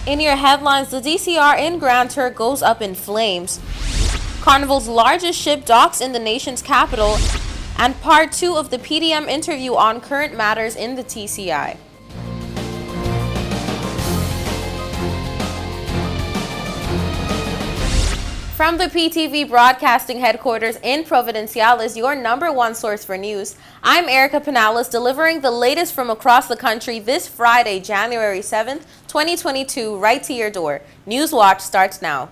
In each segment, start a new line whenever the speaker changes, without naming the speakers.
In your headlines, the DCR in Grand Turk goes up in flames. Carnival's largest ship docks in the nation's capital, and part 2 of the PDM interview on current matters in the TCI. From the PTV Broadcasting Headquarters in Providenciales, your #1 source for news, I'm Erica Pinales, delivering the latest from across the country this Friday, January 7th, 2022, right to your door. Newswatch starts now.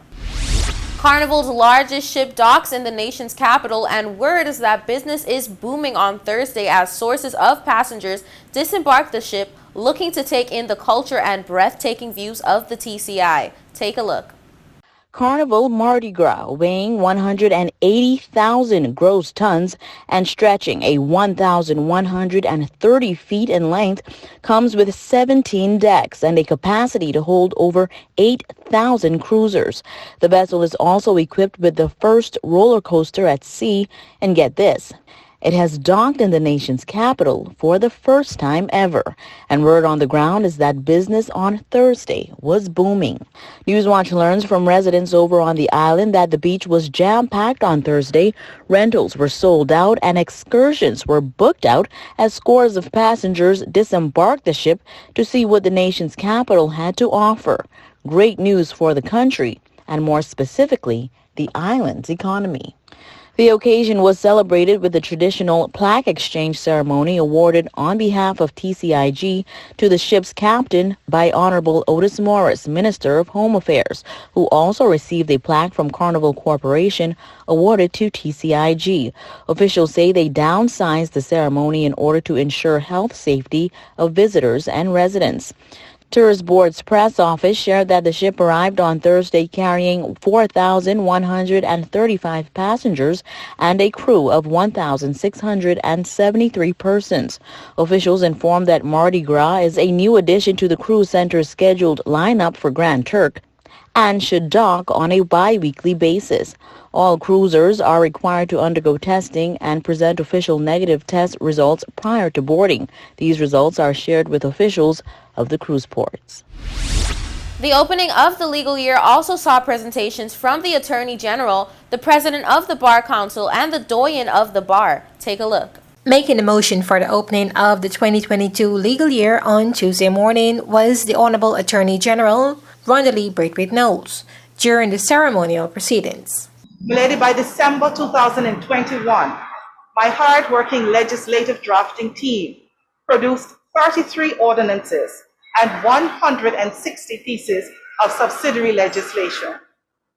Carnival's largest ship docks in the nation's capital, and word is that business is booming on Thursday as sources of passengers disembark the ship, looking to take in the culture and breathtaking views of the TCI. Take a look.
Carnival Mardi Gras, weighing 180,000 gross tons and stretching a 1,130 feet in length, comes with 17 decks and a capacity to hold over 8,000 cruisers. The vessel is also equipped with the first roller coaster at sea, and get this, it has docked in the nation's capital for the first time ever, and word on the ground is that business on Thursday was booming. Newswatch learns from residents over on the island that the beach was jam-packed on Thursday, rentals were sold out, and excursions were booked out as scores of passengers disembarked the ship to see what the nation's capital had to offer. Great news for the country, and more specifically, the island's economy. The occasion was celebrated with the traditional plaque exchange ceremony awarded on behalf of TCIG to the ship's captain by Honorable Otis Morris, Minister of Home Affairs, who also received a plaque from Carnival Corporation awarded to TCIG. Officials say they downsized the ceremony in order to ensure health safety of visitors and residents. Tourist Board's press office shared that the ship arrived on Thursday carrying 4,135 passengers and a crew of 1,673 persons. Officials informed that Mardi Gras is a new addition to the cruise center's scheduled lineup for Grand Turk and should dock on a bi-weekly basis. All cruisers are required to undergo testing and present official negative test results prior to boarding. These results are shared with officials of the cruise ports.
The opening of the legal year also saw presentations from the Attorney General, the President of the Bar Council, and the Doyen of the Bar. Take a look.
Making a motion for the opening of the 2022 legal year on Tuesday morning was the Honorable Attorney General, Rondalee Braithwaite Knowles, during the ceremonial proceedings.
Lady, by December 2021, my hard-working legislative drafting team produced 33 ordinances and 160 pieces of subsidiary legislation.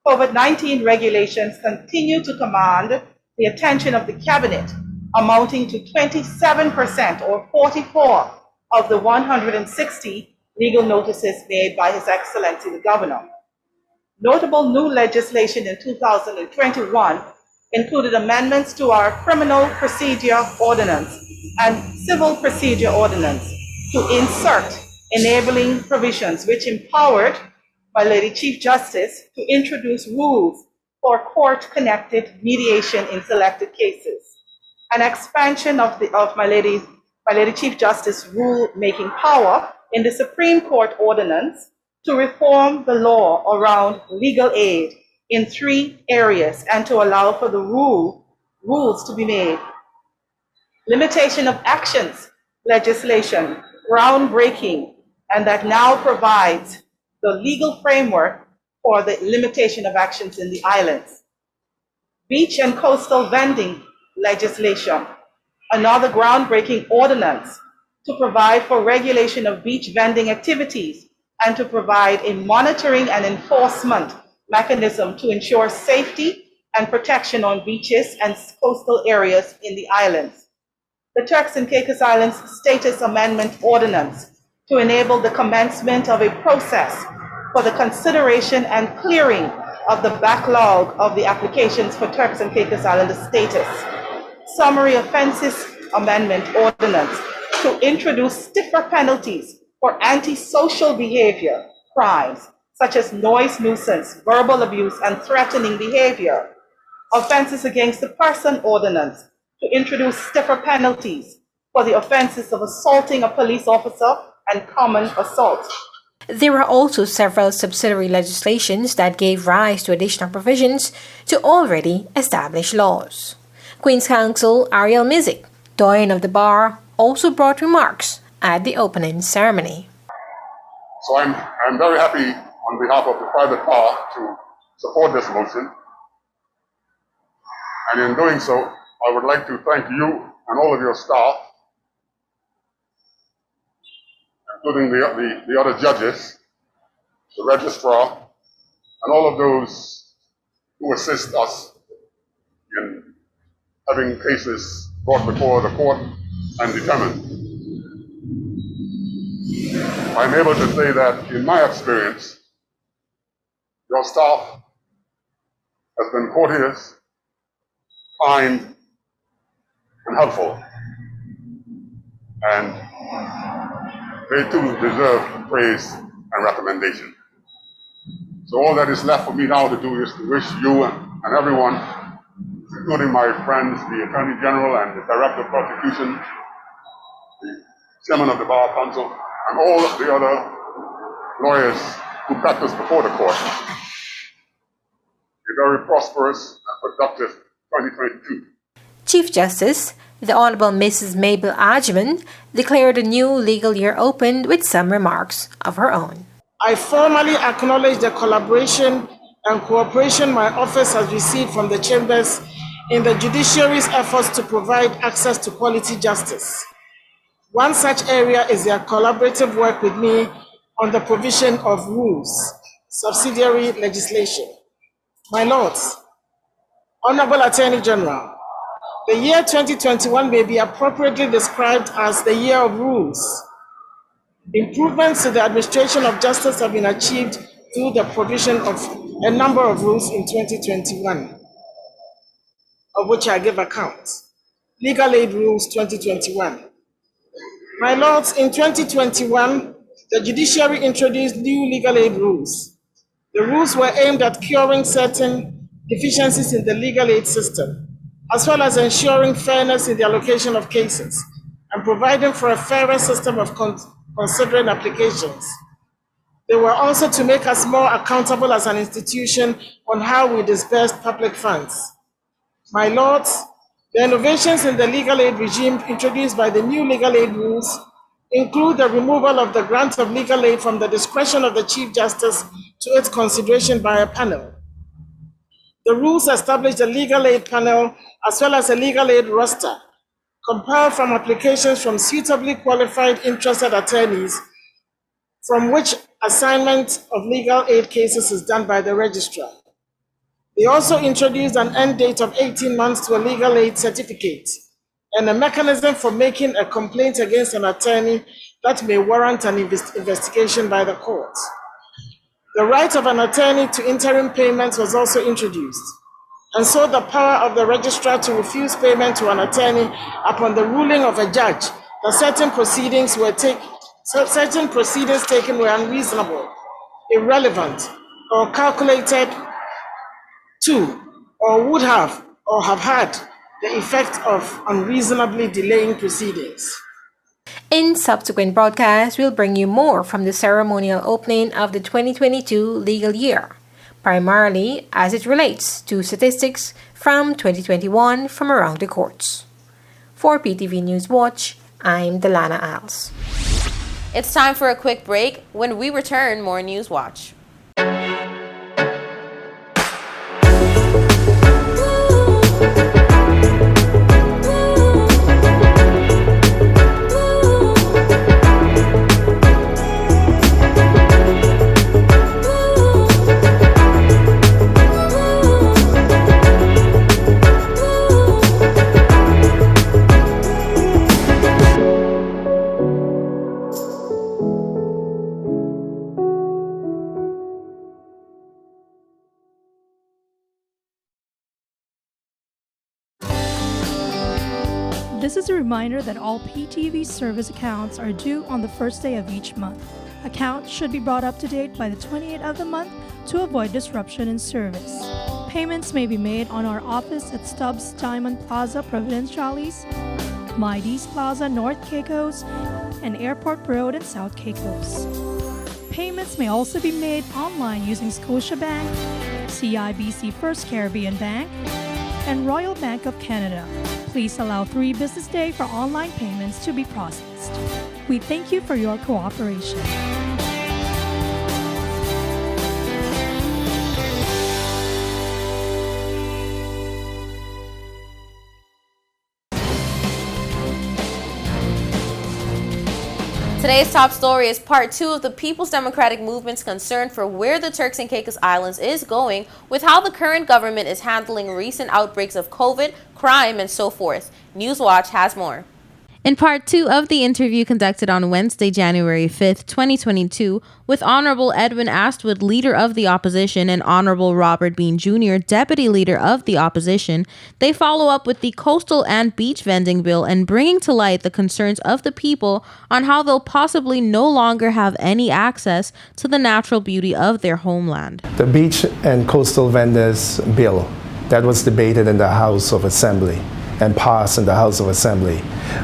COVID-19 regulations continue to command the attention of the Cabinet, amounting to 27% or 44 of the 160 legal notices made by His Excellency the Governor. Notable new legislation in 2021 included amendments to our Criminal Procedure Ordinance and Civil Procedure Ordinance to insert enabling provisions which empowered my Lady Chief Justice to introduce rules for court-connected mediation in selected cases, an expansion of my Lady Chief Justice rule-making power in the Supreme Court Ordinance to reform the law around legal aid in 3 areas and to allow for the rules to be made. Limitation of actions legislation, groundbreaking, and that now provides the legal framework for the limitation of actions in the islands. Beach and coastal vending legislation, another groundbreaking ordinance to provide for regulation of beach vending activities and to provide a monitoring and enforcement mechanism to ensure safety and protection on beaches and coastal areas in the islands. The Turks and Caicos Islands Status Amendment Ordinance to enable the commencement of a process for the consideration and clearing of the backlog of the applications for Turks and Caicos Island status. Summary Offenses Amendment Ordinance to introduce stiffer penalties for antisocial behavior crimes such as noise nuisance, verbal abuse, and threatening behavior. Offenses against the person ordinance to introduce stiffer penalties for the offenses of assaulting a police officer and common assault.
There were also several subsidiary legislations that gave rise to additional provisions to already established laws. Queen's Counsel Ariel Mizik, Doyen of the Bar, also brought remarks at the opening ceremony.
So I'm very happy on behalf of the private bar to support this motion. And in doing so, I would like to thank you and all of your staff, including the other judges, the registrar, and all of those who assist us in having cases brought before the court and determined. I'm able to say that in my experience, your staff has been courteous, kind, and helpful. And they too deserve praise and recommendation. So all that is left for me now to do is to wish you and everyone, including my friends, the Attorney General and the Director of Prosecution, the Chairman of the Bar Council, and all of the other lawyers who practice before the court, a very prosperous and productive 2022.
Chief Justice, the Honorable Mrs. Mabel Ajman, declared the new legal year opened with some remarks of her own.
I formally acknowledge the collaboration and cooperation my office has received from the chambers in the judiciary's efforts to provide access to quality justice. One such area is their collaborative work with me on the provision of rules, subsidiary legislation. My Lords, Honorable Attorney General, the year 2021 may be appropriately described as the year of rules. Improvements to the administration of justice have been achieved through the provision of a number of rules in 2021, of which I give account. Legal Aid Rules 2021. My Lords, in 2021, the judiciary introduced new legal aid rules. The rules were aimed at curing certain deficiencies in the legal aid system, as well as ensuring fairness in the allocation of cases and providing for a fairer system of considering applications. They were also to make us more accountable as an institution on how we disburse public funds. My Lords, the innovations in the legal aid regime introduced by the new legal aid rules include the removal of the grant of legal aid from the discretion of the Chief Justice to its consideration by a panel. The rules establish the legal aid panel as well as a legal aid roster, compiled from applications from suitably qualified interested attorneys, from which assignment of legal aid cases is done by the registrar. They also introduced an end date of 18 months to a legal aid certificate and a mechanism for making a complaint against an attorney that may warrant an investigation by the court. The right of an attorney to interim payments was also introduced, and so the power of the registrar to refuse payment to an attorney upon the ruling of a judge that certain proceedings taken were unreasonable, irrelevant, or calculated to, or would have, or have had the effect of unreasonably delaying proceedings.
In subsequent broadcasts, we'll bring you more from the ceremonial opening of the 2022 legal year, primarily as it relates to statistics from 2021 from around the courts. For PTV Newswatch, I'm Delana Alves.
It's time for a quick break. When we return, more Newswatch.
This is a reminder that all PTV service accounts are due on the first day of each month. Accounts should be brought up to date by the 28th of the month to avoid disruption in service. Payments may be made on our office at Stubbs Diamond Plaza, Providenciales, Mardi's Plaza, North Caicos, and Airport Road in South Caicos. Payments may also be made online using Scotiabank, CIBC First Caribbean Bank, and Royal Bank of Canada. Please allow 3 business days for online payments to be processed. We thank you for your cooperation.
Today's top story is part 2 of the People's Democratic Movement's concern for where the Turks and Caicos Islands is going with how the current government is handling recent outbreaks of COVID, crime, and so forth. Newswatch has more. In part 2 of the interview conducted on Wednesday, January 5th, 2022, with Honorable Edwin Astwood, Leader of the Opposition, and Honorable Robert Bean Jr., Deputy Leader of the Opposition, they follow up with the coastal and beach vending bill and bringing to light the concerns of the people on how they'll possibly no longer have any access to the natural beauty of their homeland.
The beach and coastal vendors bill that was debated in the House of Assembly and passed in the House of Assembly.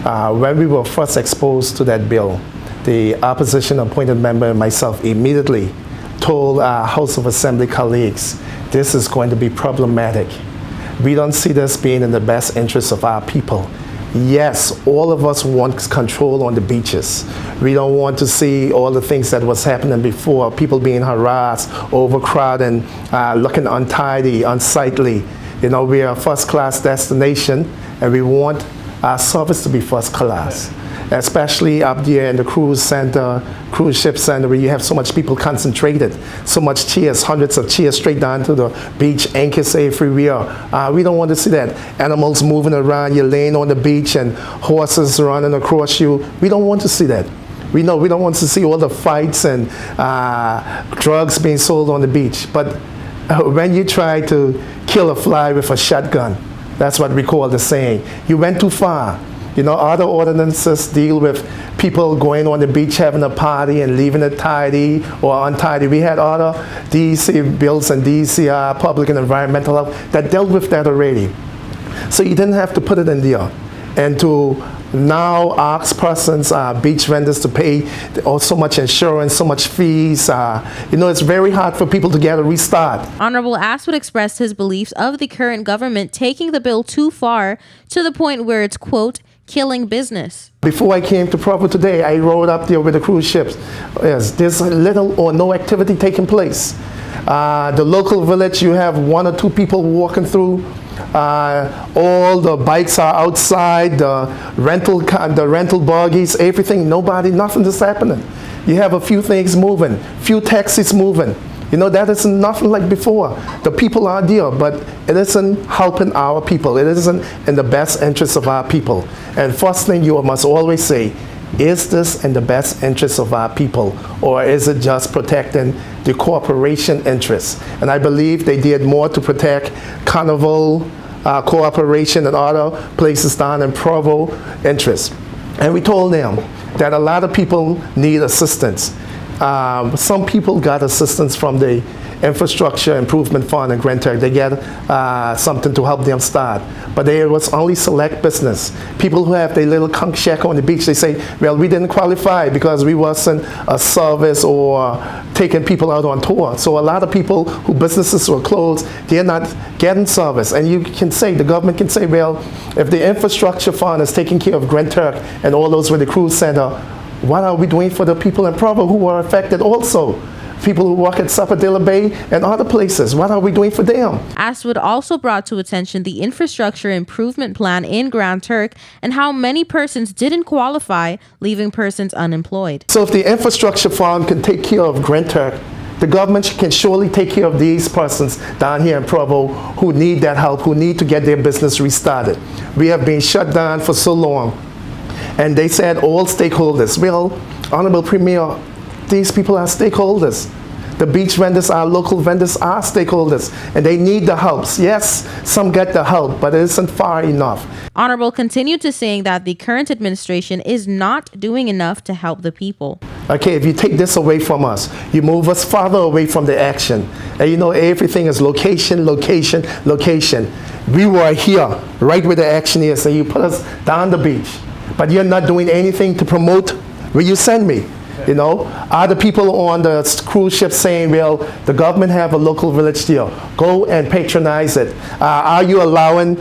When we were first exposed to that bill, the opposition appointed member and myself immediately told our House of Assembly colleagues, this is going to be problematic. We don't see this being in the best interest of our people. Yes, all of us want control on the beaches. We don't want to see all the things that was happening before, people being harassed, overcrowded, looking untidy, unsightly. You know, we are a first-class destination, and we want our service to be first class, especially up there in the cruise ship center, where you have so much people concentrated, so much chairs, hundreds of chairs straight down to the beach, anchors everywhere. We don't want to see that. Animals moving around, you're laying on the beach, and horses running across you. We don't want to see that. We don't want to see all the fights and drugs being sold on the beach. But when you try to kill a fly with a shotgun, that's what we call the saying. You went too far. You know, other ordinances deal with people going on the beach, having a party and leaving it tidy or untidy. We had other DEC bills and DEC public and environmental health that dealt with that already. So you didn't have to put it in there. And to now ask persons, beach vendors, to pay so much insurance, so much fees. You know, it's very hard for people to get a restart.
Honorable Astwood expressed his beliefs of the current government taking the bill too far to the point where it's, quote, killing business.
Before I came to Provo today, I rode up there with the cruise ships. Yes, there's little or no activity taking place. The local village, you have 1 or 2 people walking through. All the bikes are outside, the rental buggies, everything, nothing is happening. You have a few things moving, few taxis moving. You know, that is nothing like before. The people are there, but it isn't helping our people. It isn't in the best interest of our people. And first thing you must always say, is this in the best interest of our people, or is it just protecting the corporation interests? And I believe they did more to protect Carnival, Corporation, and other places down in Provo interests. And we told them that a lot of people need assistance. Some people got assistance from the Infrastructure Improvement Fund and Grand Turk. They get something to help them start. But there was only select business. People who have their little conch shack on the beach, they say, well, we didn't qualify because we wasn't a service or taking people out on tour. So a lot of people whose businesses were closed, they're not getting service. And you can say, the government can say, well, if the Infrastructure Fund is taking care of Grand Turk and all those with the cruise center, what are we doing for the people in Provo who were affected also? People who work at Sapodilla Bay and other places, what are we doing for them?
Astwood also brought to attention the infrastructure improvement plan in Grand Turk and how many persons didn't qualify, leaving persons unemployed.
So if the infrastructure fund can take care of Grand Turk, the government can surely take care of these persons down here in Provo who need that help, who need to get their business restarted. We have been shut down for so long. And they said all stakeholders. Well, Honorable Premier, these people are stakeholders. The beach vendors, our local vendors are stakeholders, and they need the help. Yes, some get the help, but it isn't far enough.
Honorable continued to saying that the current administration is not doing enough to help the people.
Okay, if you take this away from us, you move us farther away from the action. And you know, everything is location, location, location. We were here, right where the action is, and you put us down the beach. But you're not doing anything to promote where you send me. You know, are the people on the cruise ship saying, well, the government have a local village deal, go and patronize it? Are you allowing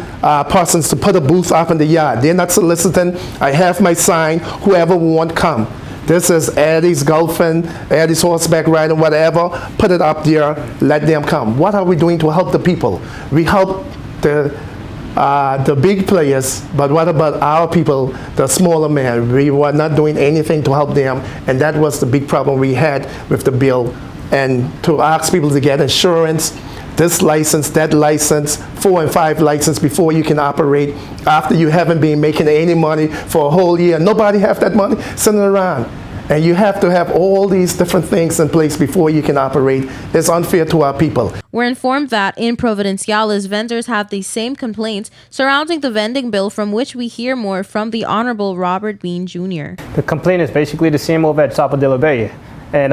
persons to put a booth up in the yard? They're not soliciting, I have my sign, whoever want come. This is Eddie's girlfriend, Eddie's horseback riding, whatever, put it up there, let them come. What are we doing to help the people? We help the big players, but what about our people, the smaller men? We were not doing anything to help them, and that was the big problem we had with the bill. And to ask people to get insurance, this license, that license, 4 and 5 license before you can operate, after you haven't been making any money for a whole year. Nobody have that money sitting around. And you have to have all these different things in place before you can operate. It's unfair to our people.
We're informed that in Providenciales, vendors have the same complaints surrounding the vending bill, from which we hear more from the Honorable Robert Bean Jr.
The complaint is basically the same over at Sapodilla Bay. And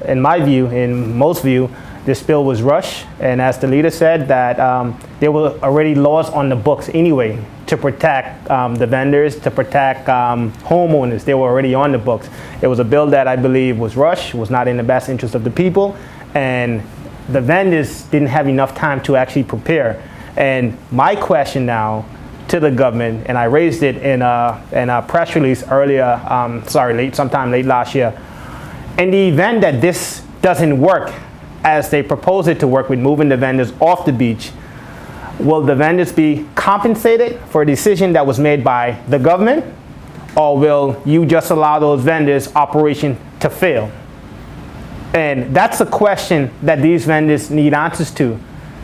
in my view, in most view, this bill was rushed. And as the leader said, that there were already laws on the books anyway to protect the vendors, to protect homeowners. They were already on the books. It was a bill that I believe was rushed, was not in the best interest of the people, and the vendors didn't have enough time to actually prepare. And my question now to the government, and I raised it in a press release earlier, sometime late last year. In the event that this doesn't work as they propose it to work with moving the vendors off the beach, will the vendors be compensated for a decision that was made by the government, or will you just allow those vendors' operation to fail? And that's a question that these vendors need answers to.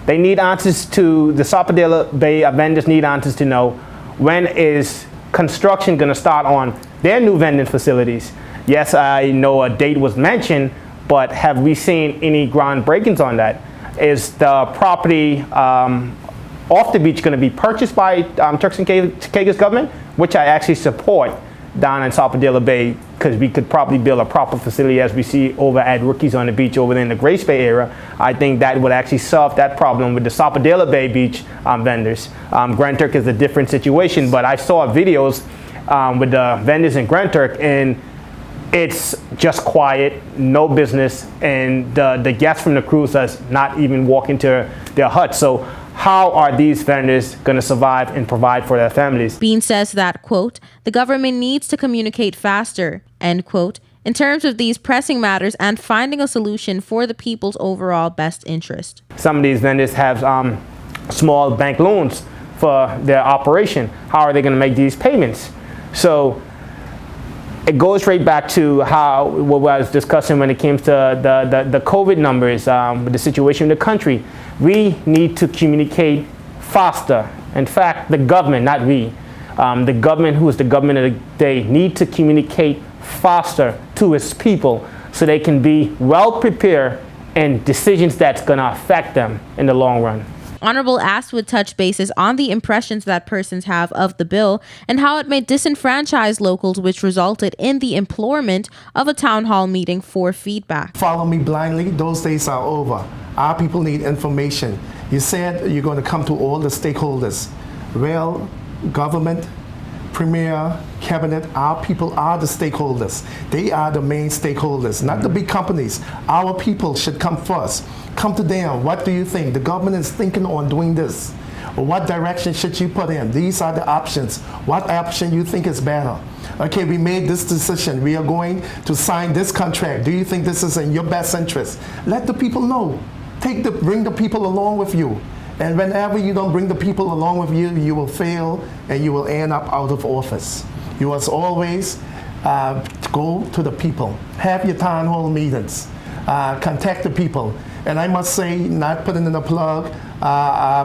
They need answers to, the Sapodilla Bay vendors need answers to know, when is construction going to start on their new vending facilities? Yes, I know a date was mentioned, but have we seen any groundbreakings on that? Is the property off the beach going to be purchased by Turks and Caicos government, which I actually support down in Sapodilla Bay, because we could probably build a proper facility as we see over at Rookies on the Beach over there in the Grace Bay area. I think that would actually solve that problem with the Sapodilla Bay beach vendors. Grand Turk is a different situation, but I saw videos with the vendors in Grand Turk, and it's just quiet, no business, and the guests from the cruise does not even walk into their huts. So how are these vendors going to survive and provide for their families?
Bean says that, quote, the government needs to communicate faster, end quote, in terms of these pressing matters and finding a solution for the people's overall best interest.
Some of these vendors have small bank loans for their operation. How are they going to make these payments? So it goes right back to what I was discussing when it came to the COVID numbers, with the situation in the country. We need to communicate faster. In fact, the government, not we, the government, who is the government of the day, need to communicate faster to its people so they can be well prepared in decisions that's going to affect them in the long run.
Honorable asked would touch bases on the impressions that persons have of the bill and how it may disenfranchise locals, which resulted in the implorement of a town hall meeting for feedback.
Follow me blindly, those days are over. Our people need information. You said you're going to come to all the stakeholders. Well, government, premier, cabinet, our people are the stakeholders. They are the main stakeholders, not the big companies. Our people should come first. Come to them. What do you think? The government is thinking on doing this. What direction should you put in? These are the options. What option you think is better? Okay, we made this decision. We are going to sign this contract. Do you think this is in your best interest? Let the people know. Bring the people along with you. And whenever you don't bring the people along with you, you will fail and you will end up out of office. You must always go to the people. Have your town hall meetings. Contact the people. And I must say, not putting in a plug,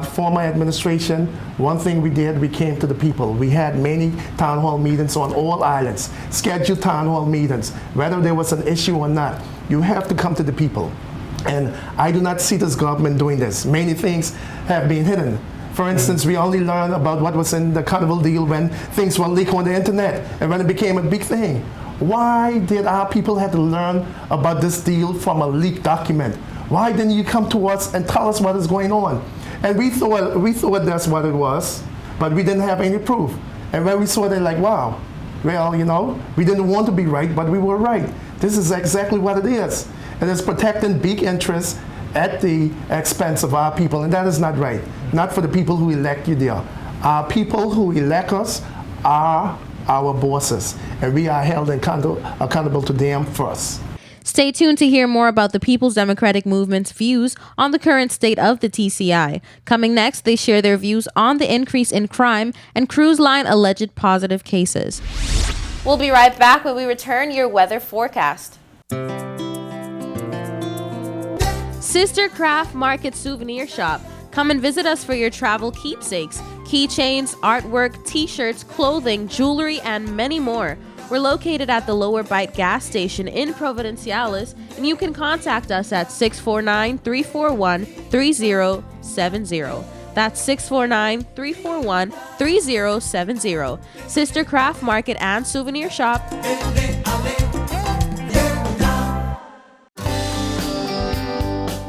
former administration, one thing we did, we came to the people. We had many town hall meetings on all islands, scheduled town hall meetings, whether there was an issue or not. You have to come to the people. And I do not see this government doing this. Many things have been hidden. For instance, we only learned about what was in the Carnival deal when things were leaked on the internet and when it became a big thing. Why did our people have to learn about this deal from a leaked document? Why didn't you come to us and tell us what is going on? And we thought that's what it was, but we didn't have any proof. And when we saw it, like, wow, well, you know, we didn't want to be right, but we were right. This is exactly what it is. It is protecting big interests at the expense of our people, and that is not right. Not for the people who elect you there. Our people who elect us are our bosses, and we are held accountable to them first.
Stay tuned to hear more about the People's Democratic Movement's views on the current state of the TCI. Coming next, they share their views on the increase in crime and cruise line alleged positive cases. We'll be right back when we return your weather forecast. Sister Craft Market Souvenir Shop. Come and visit us for your travel keepsakes, keychains, artwork, t-shirts, clothing, jewelry, and many more. We're located at the Lower Bight gas station in Providenciales, and you can contact us at 649-341-3070. That's 649-341-3070. Sister Craft Market and Souvenir Shop.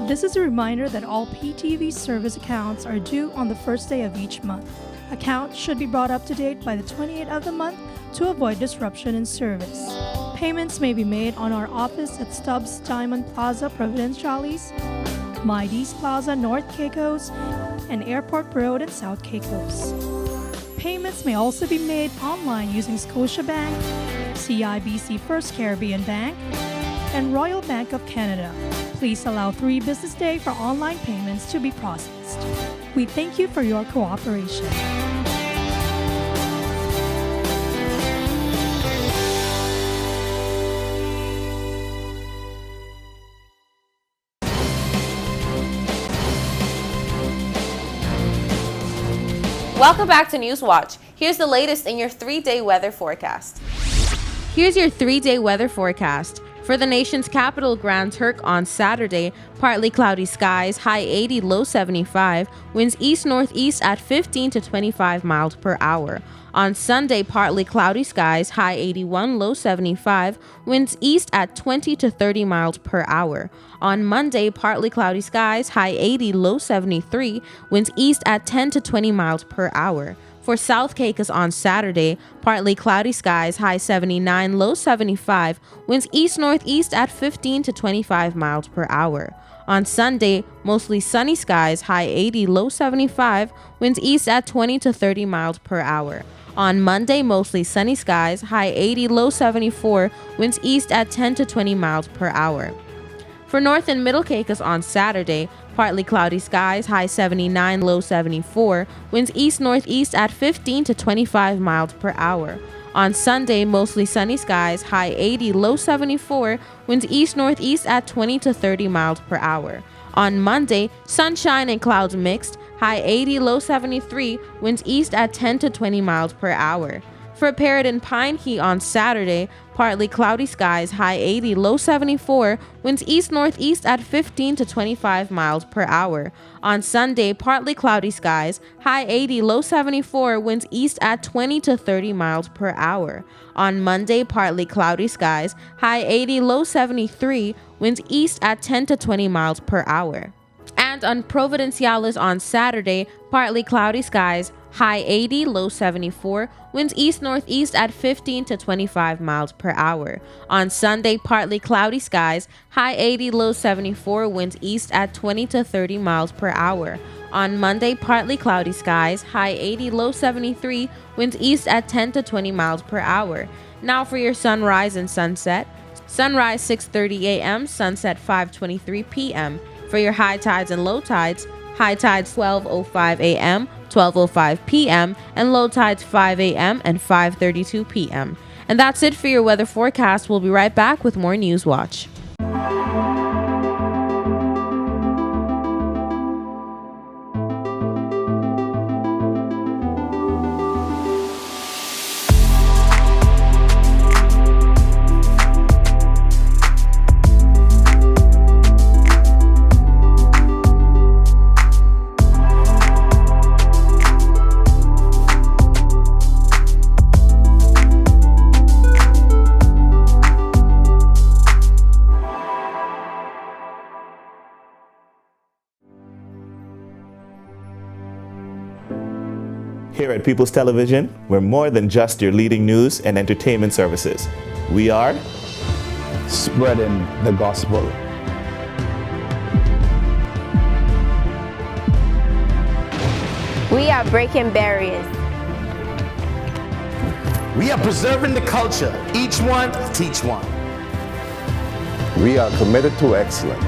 This is a reminder that all PTV service accounts are due on the first day of each month. Accounts should be brought up to date by the 28th of the month to avoid disruption in service. Payments may be made on our office at Stubbs Diamond Plaza, Providenciales, Mardi's Plaza, North Caicos, and Airport Road in South Caicos. Payments may also be made online using Scotiabank, CIBC First Caribbean Bank, and Royal Bank of Canada. Please allow 3 business days for online payments to be processed. We thank you for your cooperation.
Welcome back to Newswatch. Here's the latest in your 3-day weather forecast. Here's your 3-day weather forecast. For the nation's capital, Grand Turk, on Saturday, partly cloudy skies, high 80, low 75, winds east-northeast at 15 to 25 miles per hour. On Sunday, partly cloudy skies, high 81, low 75, winds east at 20 to 30 miles per hour. On Monday, partly cloudy skies, high 80, low 73, winds east at 10 to 20 miles per hour. For South Caicos on Saturday, partly cloudy skies, high 79, low 75, winds east-northeast at 15 to 25 miles per hour. On Sunday, mostly sunny skies, high 80, low 75, winds east at 20 to 30 miles per hour. On Monday, mostly sunny skies, high 80, low 74, winds east at 10 to 20 miles per hour. For North and Middle Caicos on Saturday, partly cloudy skies, high 79, low 74, winds east-northeast at 15 to 25 miles per hour. On Sunday, mostly sunny skies, high 80, low 74, winds east-northeast at 20 to 30 miles per hour. On Monday, sunshine and clouds mixed, high 80, low 73, winds east at 10 to 20 miles per hour. For Parrot and Pine Key on Saturday, partly cloudy skies, high 80, low 74, winds east-northeast at 15 to 25 miles per hour. On Sunday, partly cloudy skies, high 80, low 74, winds east at 20 to 30 miles per hour. On Monday, partly cloudy skies, high 80, low 73, winds east at 10 to 20 miles per hour. And on Providenciales on Saturday, partly cloudy skies, high 80, low 74, winds east-northeast at 15 to 25 miles per hour. On Sunday, partly cloudy skies, high 80, low 74, winds east at 20 to 30 miles per hour. On Monday, partly cloudy skies, high 80, low 73, winds east at 10 to 20 miles per hour. Now for your sunrise and sunset. Sunrise 6:30 a.m., sunset 5:23 p.m. For your high tides and low tides, high tides 12:05 a.m., 12:05 p.m., and low tides 5 a.m. and 5:32 p.m. And that's it for your weather forecast. We'll be right back with more Newswatch.
Here at People's Television, we're more than just your leading news and entertainment services. We are
spreading the gospel.
We are breaking barriers.
We are preserving the culture. Each one, teach one.
We are committed to excellence.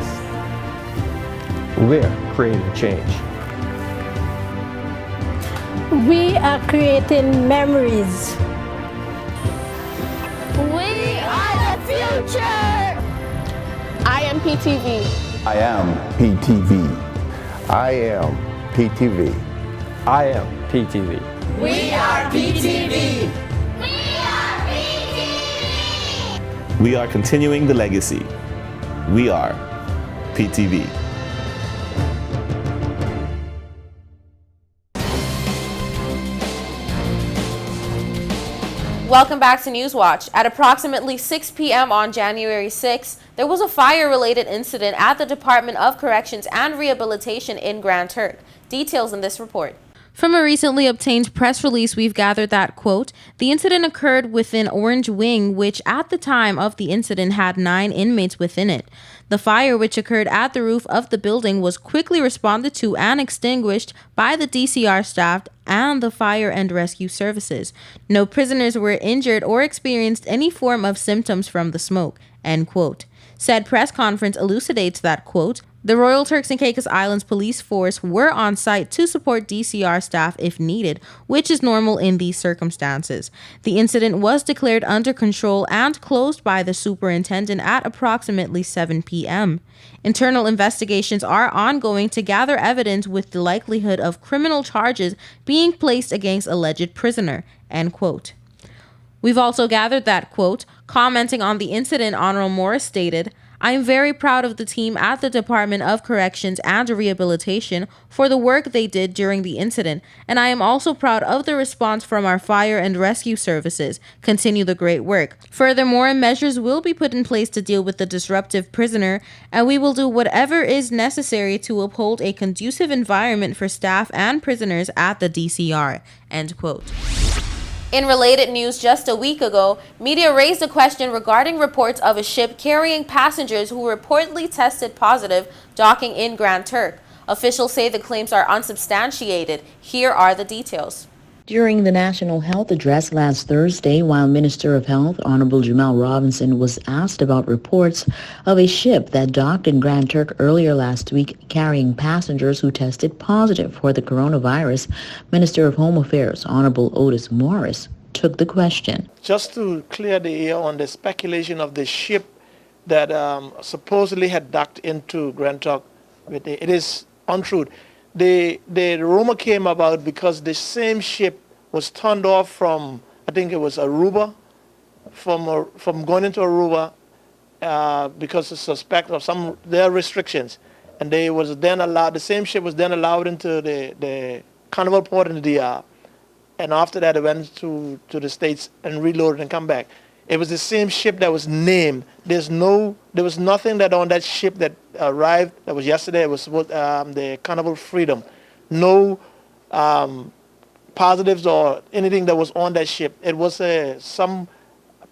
We're creating change.
We are creating memories.
We are the future.
I am PTV.
I am PTV. I am PTV.
I am PTV.
We are PTV.
We are continuing the legacy. We are PTV.
Welcome back to Newswatch. At approximately 6 p.m. on January 6, there was a fire-related incident at the Department of Corrections and Rehabilitation in Grand Turk. Details in this report. From a recently obtained press release, we've gathered that, quote, the incident occurred within Orange Wing, which at the time of the incident had 9 inmates within it. The fire, which occurred at the roof of the building, was quickly responded to and extinguished by the DCR staff and the fire and rescue services. No prisoners were injured or experienced any form of symptoms from the smoke, end quote. Said press conference elucidates that, quote, the Royal Turks and Caicos Islands police force were on site to support DCR staff if needed, which is normal in these circumstances. The incident was declared under control and closed by the superintendent at approximately 7 p.m. Internal investigations are ongoing to gather evidence with the likelihood of criminal charges being placed against alleged prisoner, end quote. We've also gathered that, quote, commenting on the incident, Honorable Morris stated, I am very proud of the team at the Department of Corrections and Rehabilitation for the work they did during the incident, and I am also proud of the response from our fire and rescue services. Continue the great work. Furthermore, measures will be put in place to deal with the disruptive prisoner, and we will do whatever is necessary to uphold a conducive environment for staff and prisoners at the DCR, end quote. In related news, just a week ago, media raised a question regarding reports of a ship carrying passengers who reportedly tested positive docking in Grand Turk. Officials say the claims are unsubstantiated. Here are the details.
During the National Health Address last Thursday, while Minister of Health Honorable Jamal Robinson was asked about reports of a ship that docked in Grand Turk earlier last week carrying passengers who tested positive for the coronavirus, Minister of Home Affairs Honorable Otis Morris took the question.
Just to clear the air on the speculation of the ship that supposedly had docked into Grand Turk, it is untrue. The rumor came about because the same ship was turned off from, I think it was Aruba, from going into Aruba because of suspect of their restrictions, and they was then allowed. The same ship was then allowed into the Carnival port in the DR, and after that it went to the States and reloaded and come back. It was the same ship that was named. There was nothing that on that ship that arrived, that was yesterday, it was the Carnival Freedom. No positives or anything that was on that ship. It was some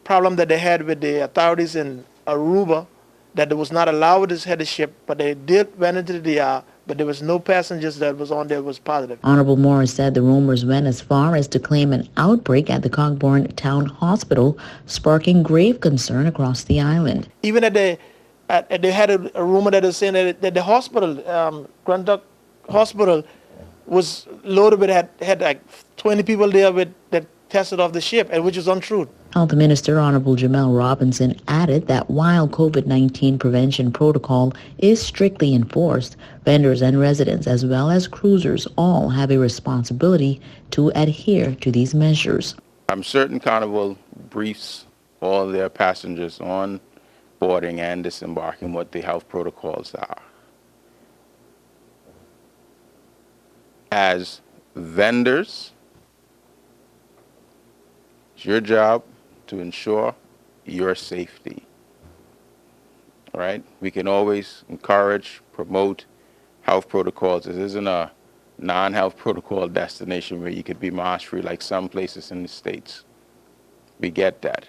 problem that they had with the authorities in Aruba that they was not allowed to head the ship, but they went into the DR, but there was no passengers that was on there was positive.
Honorable Morris said the rumors went as far as to claim an outbreak at the Cogburn Town Hospital, sparking grave concern across the island.
Even they had a rumor that was saying that the hospital, Grand Turk Hospital, was loaded with had like 20 people there that tested off the ship, and which is untrue.
Health Minister Honorable Jamal Robinson added that while COVID-19 prevention protocol is strictly enforced, vendors and residents as well as cruisers all have a responsibility to adhere to these measures.
I'm certain Carnival briefs all their passengers on boarding and disembarking what the health protocols are. As vendors, it's your job to ensure your safety. All right? We can always encourage, promote health protocols. This isn't a non-health protocol destination where you could be mask-free like some places in the States. We get that.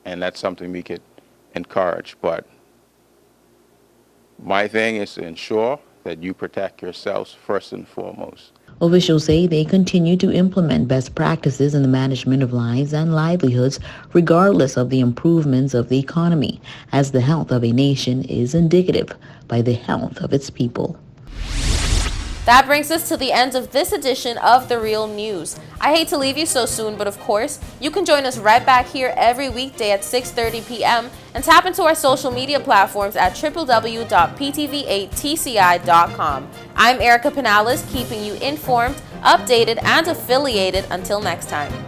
And that's something we could encourage. But my thing is to ensure that you protect yourselves first and foremost.
Officials say they continue to implement best practices in the management of lives and livelihoods regardless of the improvements of the economy, as the health of a nation is indicative by the health of its people.
That brings us to the end of this edition of The Real News. I hate to leave you so soon, but of course, you can join us right back here every weekday at 6:30 p.m. and tap into our social media platforms at www.ptv8tci.com. I'm Erica Pinales, keeping you informed, updated, and affiliated. Until next time.